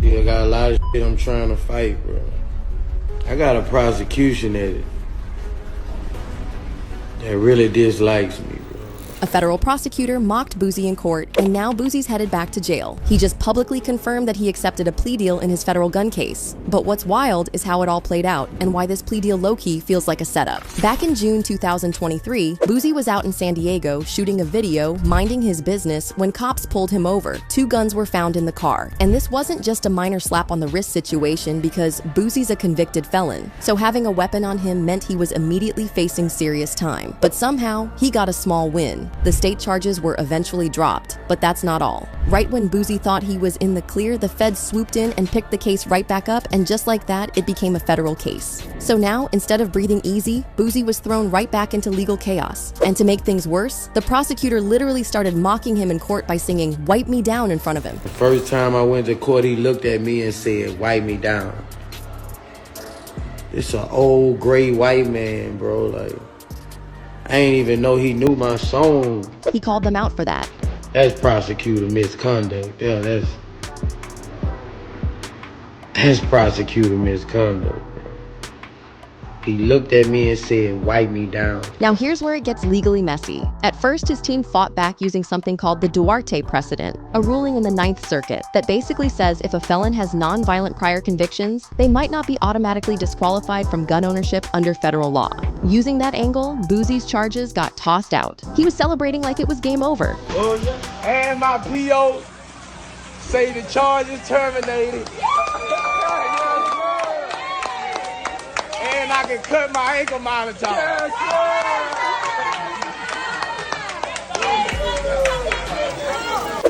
Still got a lot of shit I'm trying to fight, bro. I got a prosecution that really dislikes me, bro. A federal prosecutor mocked Boosie in court, and now Boosie's headed back to jail. He just publicly confirmed that he accepted a plea deal in his federal gun case. But what's wild is how it all played out, and why this plea deal low-key feels like a setup. Back in June 2023, Boosie was out in San Diego shooting a video, minding his business, when cops pulled him over. 2 guns were found in the car. And this wasn't just a minor slap on the wrist situation, because Boosie's a convicted felon. So having a weapon on him meant he was immediately facing serious time. But somehow, he got a small win. The state charges were eventually dropped, but that's not all. Right when Boosie thought he was in the clear, the feds swooped in and picked the case right back up, and just like that, it became a federal case. So now, instead of breathing easy, Boosie was thrown right back into legal chaos. And to make things worse, the prosecutor literally started mocking him in court by singing, "Wipe me down" in front of him. The first time I went to court, he looked at me and said, "Wipe me down." It's an old gray white man, bro, like. I ain't even know he knew my song. He called them out for that. That's prosecutor misconduct. Yeah, that's prosecutor misconduct. He looked at me and said, "Wipe me down." Now here's where it gets legally messy. At first, his team fought back using something called the Duarte precedent, a ruling in the 9th Circuit that basically says if a felon has non-violent prior convictions, they might not be automatically disqualified from gun ownership under federal law. Using that angle, Boosie's charges got tossed out. He was celebrating like it was game over. Oh, yeah. And my PO say the charge is terminated. And I can cut my ankle monitor.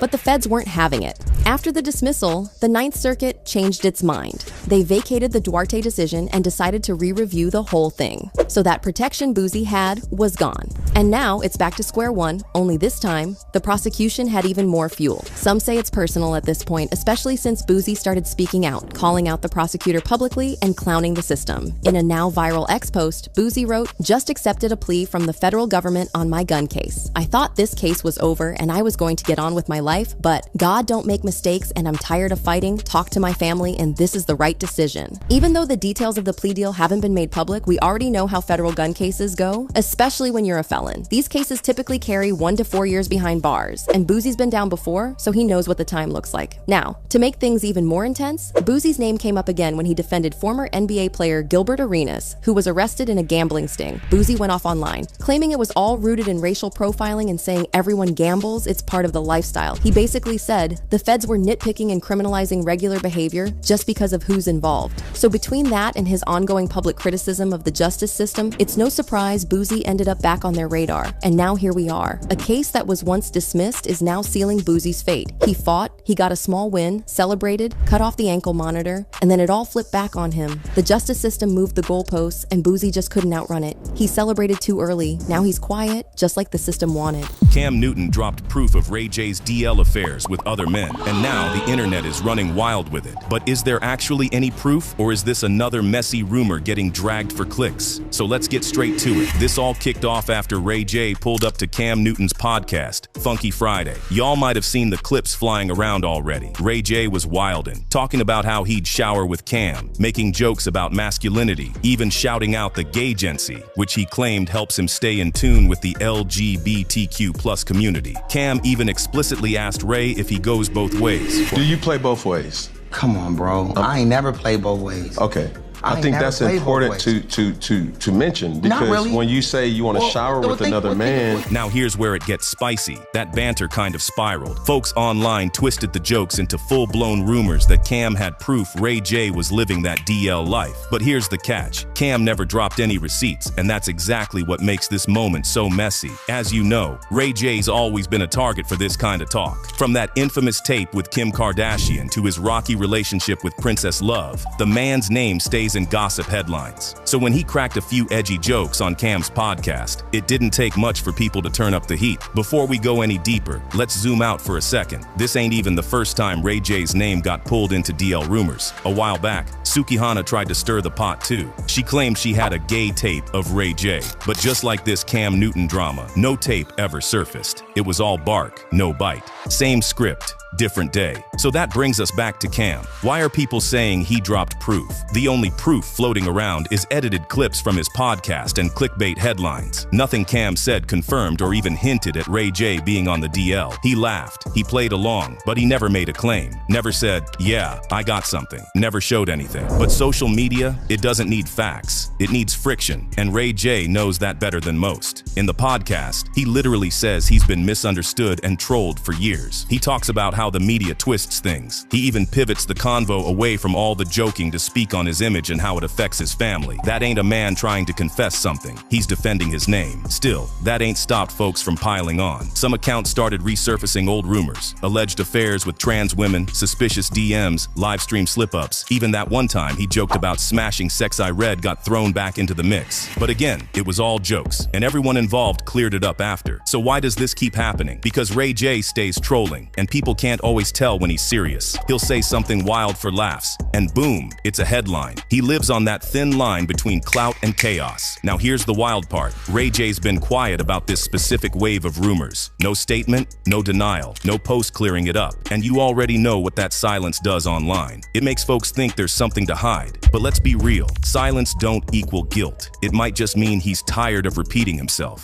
But the feds weren't having it. After the dismissal, the 9th Circuit changed its mind. They vacated the Duarte decision and decided to re-review the whole thing. So that protection Boosie had was gone. And now it's back to square one, only this time, the prosecution had even more fuel. Some say it's personal at this point, especially since Boosie started speaking out, calling out the prosecutor publicly and clowning the system. In a now viral X post, Boosie wrote, "Just accepted a plea from the federal government on my gun case. I thought this case was over and I was going to get on with my life, but God don't make mistakes and I'm tired of fighting. Talk to my family and this is the right decision." Even though the details of the plea deal haven't been made public, we already know how federal gun cases go, especially when you're a felon. These cases typically carry 1 to 4 years behind bars, and Boosie's been down before, so he knows what the time looks like. Now, to make things even more intense, Boosie's name came up again when he defended former NBA player Gilbert Arenas, who was arrested in a gambling sting. Boosie went off online, claiming it was all rooted in racial profiling and saying everyone gambles, it's part of the lifestyle. He basically said the feds were nitpicking and criminalizing regular behavior just because of who's involved. So between that and his ongoing public criticism of the justice system, it's no surprise Boosie ended up back on their radar. And now here we are. A case that was once dismissed is now sealing Boosie's fate. He fought, he got a small win, celebrated, cut off the ankle monitor, and then it all flipped back on him. The justice system moved the goalposts and Boosie just couldn't outrun it. He celebrated too early. Now he's quiet, just like the system wanted. Cam Newton dropped proof of Ray J's DL affairs with other men, and now the internet is running wild with it. But is there actually any proof, or is this another messy rumor getting dragged for clicks? So let's get straight to it. This all kicked off after Ray J pulled up to Cam Newton's podcast, Funky Friday. Y'all might have seen the clips flying around already. Ray J was wildin', talking about how he'd shower with Cam, making jokes about masculinity, even shouting out the gaygency, which he claimed helps him stay in tune with the LGBTQ+ community. Cam even explicitly asked Ray if he goes both ways. Do you play both ways? Come on, bro. I ain't never played both ways. Okay. I think that's important to mention, because when you say you want to shower with another man. Now here's where it gets spicy. That banter kind of spiraled. Folks online twisted the jokes into full-blown rumors that Cam had proof Ray J was living that DL life. But here's the catch. Cam never dropped any receipts, and that's exactly what makes this moment so messy. As you know, Ray J's always been a target for this kind of talk. From that infamous tape with Kim Kardashian to his rocky relationship with Princess Love, the man's name stays in gossip headlines. So when he cracked a few edgy jokes on Cam's podcast, it didn't take much for people to turn up the heat. Before we go any deeper, let's zoom out for a second. This ain't even the first time Ray J's name got pulled into DL rumors. A while back, Sukihana tried to stir the pot too. She claimed she had a gay tape of Ray J. But just like this Cam Newton drama, no tape ever surfaced. It was all bark, no bite. Same script, different day. So that brings us back to Cam. Why are people saying he dropped proof? The only proof floating around is edited clips from his podcast and clickbait headlines. Nothing Cam said confirmed or even hinted at Ray J being on the DL. He laughed, he played along, but he never made a claim. Never said, yeah, I got something. Never showed anything. But social media, it doesn't need facts. It needs friction, and Ray J knows that better than most. In the podcast, he literally says he's been misunderstood and trolled for years. He talks about how the media twists things. He even pivots the convo away from all the joking to speak on his image and how it affects his family. That ain't a man trying to confess something. He's defending his name. Still, that ain't stopped folks from piling on. Some accounts started resurfacing old rumors, alleged affairs with trans women, suspicious DMs, live stream slip-ups. Even that one time he joked about smashing Sex I Read got thrown back into the mix. But again, it was all jokes, and everyone involved cleared it up after. So why does this keep happening? Because Ray J stays trolling, and people can't always tell when he's serious. He'll say something wild for laughs, and boom, it's a headline. He lives on that thin line between clout and chaos. Now here's the wild part. Ray J's been quiet about this specific wave of rumors. No statement, no denial, no post clearing it up. And you already know what that silence does online. It makes folks think there's something to hide. But let's be real, silence don't equal guilt. It might just mean he's tired of repeating himself.